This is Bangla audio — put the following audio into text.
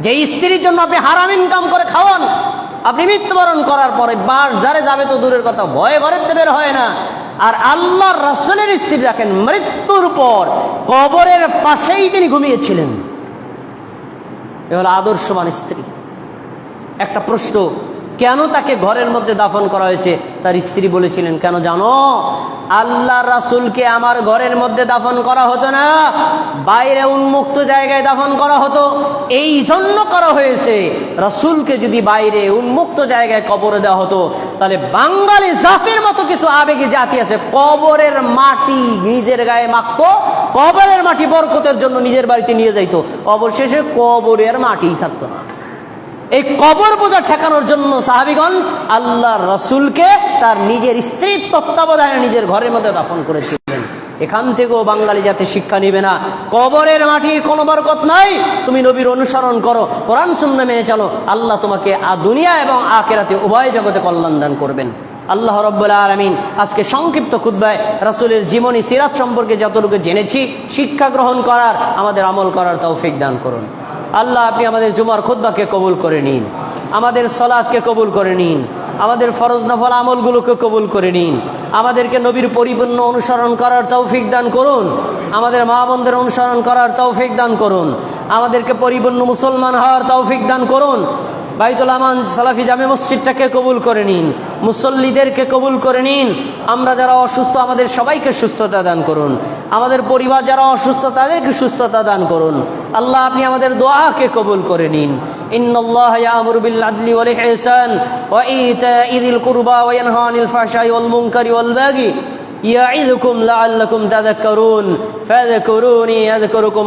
যে স্ত্রীর জন্য আপনি হারাম ইনকাম করে খাওয়ান, আপনি মৃত্যুবরণ করার পরে বাস যারে যাবে তো দূরের কথা, ভয়ে ঘরের বের হয় না। আর আল্লাহর রাসূলের স্ত্রী দেখেন মৃত্যুর পর কবরের পাশেই তিনি ঘুমিয়েছিলেন। এ হলো আদর্শবান স্ত্রী। একটা প্রশ্ন, কেন তাকে ঘরের মধ্যে দাফন করা হয়েছে? তার স্ত্রী বলেছিলেন, কেন জানো? আল্লাহর রাসূলকে আমার ঘরের মধ্যে দাফন করা হতো না, বাইরে উন্মুক্ত জায়গায় দাফন করা হতো। এই জন্য করা হয়েছে, রাসূলকে যদি বাইরে উন্মুক্ত জায়গায় কবরে দেওয়া হতো, তাহলে বাঙালি জাতির মতো কিছু আবেগী জাতি আছে, কবরের মাটি নিজের গায়ে মাখতো, কবরের মাটি বরকতের জন্য নিজের বাড়িতে নিয়ে যাইতো, অবশেষে কবরের মাটিই থাকতো না। এই কবর বোঝা ঠেকানোর জন্য সাহাবীগণ আল্লাহর রাসূলকে তার নিজের স্ত্রীর তত্ত্বাবধানে নিজের ঘরের মধ্যে দাফন করেছিলেন। এখান থেকেও বাঙালি জাতি শিক্ষা নিবে না, কবরের মাটির কোনো বরকত নাই। তুমি নবীর অনুসরণ করো, কোরআন সুন্নাহ মেনে চলো, আল্লাহ তোমাকে দুনিয়া এবং আখিরাতে উভয় জগতে কল্যাণ দান করবেন। আল্লাহ রাব্বুল আলামিন আজকে সংক্ষিপ্ত খুতবায় রাসূলের জীবনী সিরাত সম্পর্কে যতটুকু জেনেছি শিক্ষা গ্রহণ করার, আমাদের আমল করার তৌফিক দান করুন। আল্লাহ আপনি আমাদের জুমার খুতবাকে কবুল করে নিন, আমাদের সালাতকে কবুল করে নিন, আমাদের ফরজ নফল আমলগুলোকে কবুল করে নিন, আমাদেরকে নবীর পরিপূর্ণ অনুসরণ করার তৌফিক দান করুন, আমাদের মা বোনদের অনুসরণ করার তৌফিক দান করুন, আমাদেরকে পরিপূর্ণ মুসলমান হওয়ার তৌফিক দান করুন। বাইতুল আমান সালাফি জামে মসজিদটাকে কবুল করে নিন, মুসল্লিদেরকে কবুল করে নিন। আমরা যারা অসুস্থ আমাদের সবাইকে সুস্থতা দান করুন, আমাদের পরিবার যারা অসুস্থ তাদেরকে সুস্থতা দান করুন। আল্লাহ আপনি আমাদের দোয়াকে কবুল করে নিন। ইন্নাল্লাহা ইয়া'মুরু বিল আদলি ওয়াল ইহসান ওয়া ইতা'i যিল কুরবা ওয়া ইয়ানহা আনিল ফাহশাই ওয়াল মুনকারি ওয়াল বাগি ইয়া'iযুকুম লা'আল্লাকুম তাযাক্কারুন ফাযকুরুনি আযকুরুকুম।